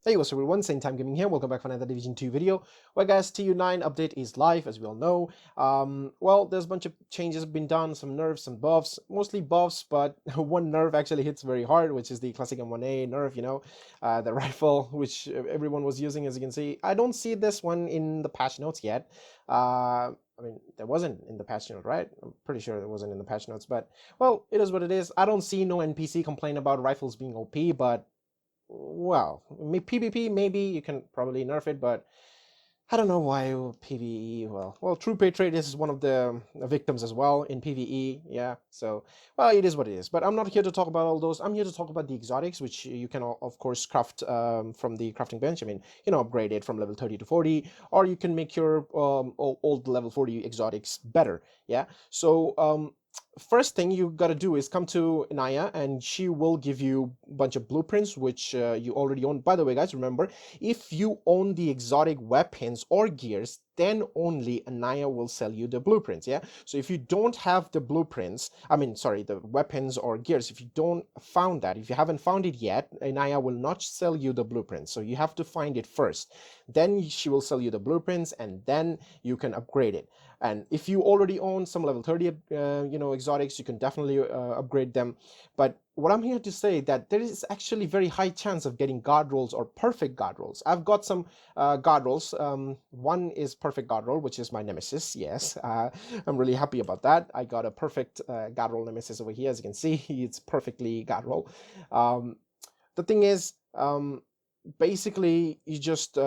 Hey, what's up everyone, Same Time Gaming here. Welcome back for another Division 2 video. Well guys, TU9 update is live, as we all know. Well, there's a bunch of changes been done, some nerfs, some buffs, mostly buffs, but one nerf actually hits very hard, which is the classic M1A nerf, the rifle, which everyone was using, as you can see. I don't see this one in the patch notes yet. I mean, there wasn't in the patch note, right? I'm pretty sure it wasn't in the patch notes, but, well, it is what it is. I don't see no NPC complain about rifles being OP, but well, PvP maybe you can probably nerf it, but I don't know why PvE. Well, True Patriot is one of the victims as well in PvE. Yeah, so well, it is what it is. But I'm not here to talk about all those. I'm here to talk about the exotics, which you can of course craft from the crafting bench. I mean, upgrade it from level 30 to 40, or you can make your old level 40 exotics better. Yeah, so first thing you got to do is come to Naya, and she will give you a bunch of blueprints which you already own. By the way guys, remember, if you own the exotic weapons or gears, then only Anaya will sell you the blueprints. Yeah, so if you don't have the blueprints, I mean, sorry, the weapons or gears, if you haven't found it yet, Anaya will not sell you the blueprints. So you have to find it first, then she will sell you the blueprints, and then you can upgrade it. And if you already own some level 30 exotics, you can definitely upgrade them. But what I'm here to say, that there is actually very high chance of getting god rolls or perfect god rolls. I've got some god rolls. One is perfect god roll, which is my nemesis. Yes, I'm really happy about that. I got a perfect god roll nemesis over here. As you can see, it's perfectly god roll. The thing is, basically, you just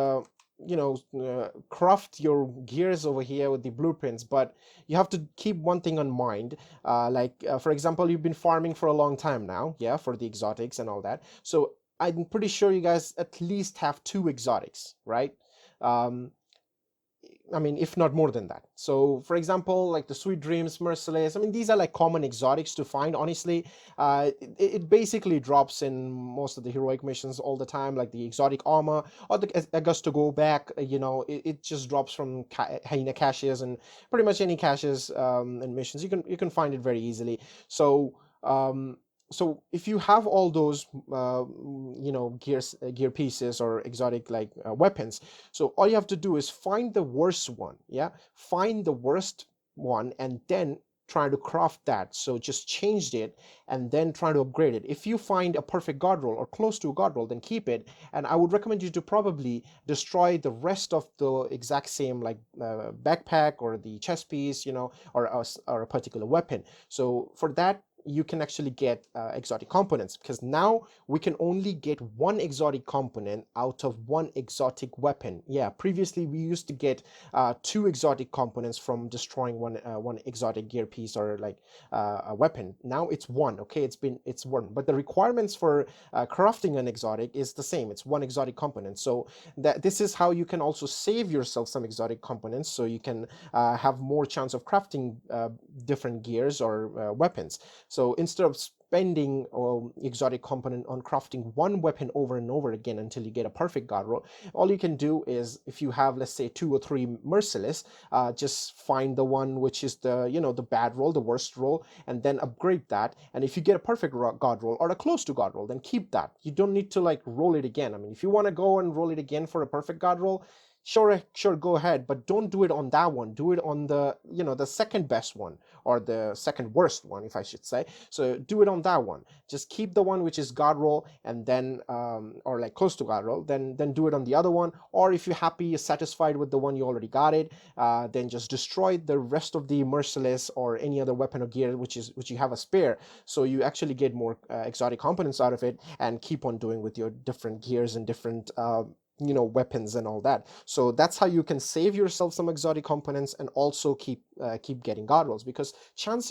craft your gears over here with the blueprints, but you have to keep one thing in mind. For example, you've been farming for a long time now, yeah, for the exotics and all that. So I'm pretty sure you guys at least have 2 exotics, right? um, I mean, if not more than that. So, for example, like the Sweet Dreams, Merciless, I mean, these are like common exotics to find, honestly. It basically drops in most of the heroic missions all the time, like the exotic armor or the Augusta Go back, it just drops from Hyena caches and pretty much any caches and missions. You can find it very easily. So, so if you have all those gear pieces or exotic like weapons, so all you have to do is find the worst one. Yeah, find the worst one and then try to craft that. So just changed it and then try to upgrade it. If you find a perfect god roll or close to a god roll, then keep it. And I would recommend you to probably destroy the rest of the exact same, like backpack or the chest piece, or a particular weapon. So for that, you can actually get exotic components, because now we can only get one exotic component out of one exotic weapon. Yeah, previously we used to get 2 exotic components from destroying one exotic gear piece or like a weapon. Now it's one. Okay, it's one, but the requirements for crafting an exotic is the same. It's one exotic component. So that this is how you can also save yourself some exotic components, so you can have more chance of crafting different gears or weapons. So instead of spending exotic component on crafting one weapon over and over again until you get a perfect god roll, all you can do is, if you have, let's say, 2 or 3 merciless, just find the one which is the bad roll, the worst roll, and then upgrade that. And if you get a perfect god roll or a close to god roll, then keep that. You don't need to like roll it again. I mean, if you want to go and roll it again for a perfect god roll, sure, go ahead, but don't do it on that one. Do it on the second best one, or the second worst one, if I should say. So do it on that one. Just keep the one which is god roll, and then or like close to god roll, then do it on the other one. Or if you're happy, you're satisfied with the one you already got it, then just destroy the rest of the merciless or any other weapon or gear which you have a spare, so you actually get more exotic components out of it, and keep on doing with your different gears and different weapons and all that. So that's how you can save yourself some exotic components and also keep getting god rolls, because chance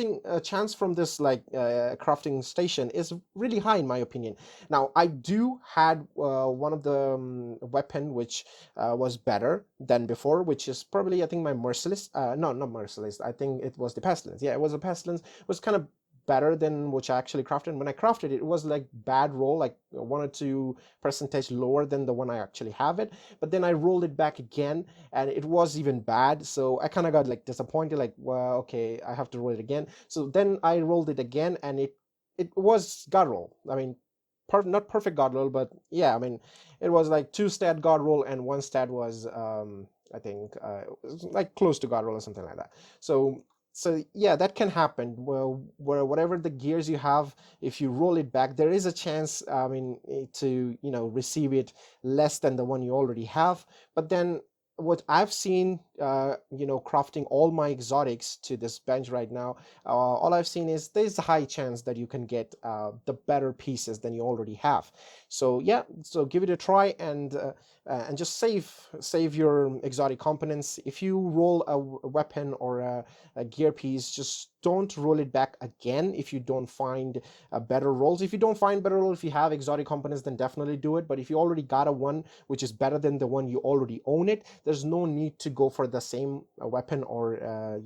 from this like crafting station is really high, in my opinion. Now, I do had one of the weapon which was better than before, which is probably, I think, my merciless. No, not merciless, I think it was the pestilence. Yeah, it was a pestilence. It was kind of better than which I actually crafted. When I crafted it, it was like bad roll, like 1 or 2 percentage lower than the one I actually have it. But then I rolled it back again, and it was even bad. So I kind of got like disappointed, like, well, okay, I have to roll it again. So then I rolled it again, and it was god roll. I mean, not perfect god roll, but yeah, I mean, it was like 2 stat god roll and 1 stat was I think it was like close to god roll or something like that. So yeah, that can happen. Well, where whatever the gears you have, if you roll it back, there is a chance, I mean, to receive it less than the one you already have. But then what I've seen, crafting all my exotics to this bench right now, all I've seen is there's a high chance that you can get the better pieces than you already have. So yeah, so give it a try, and just save your exotic components. If you roll a weapon or a gear piece, just don't roll it back again if you don't find better rolls. If you don't find better rolls, if you have exotic components, then definitely do it. But if you already got a one which is better than the one you already own it, there's no need to go for the same weapon or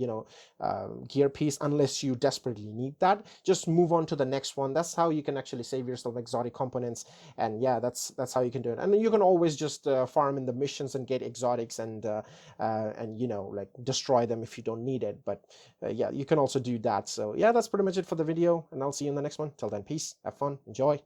gear piece unless you desperately need that. Just move on to the next one. That's how you can actually save yourself exotic components. And yeah, that's how you can do it. And you can always just farm in the missions and get exotics, and like destroy them if you don't need it. But yeah, you can also do that. So yeah, that's pretty much it for the video, and I'll see you in the next one. Till then, peace, have fun, enjoy.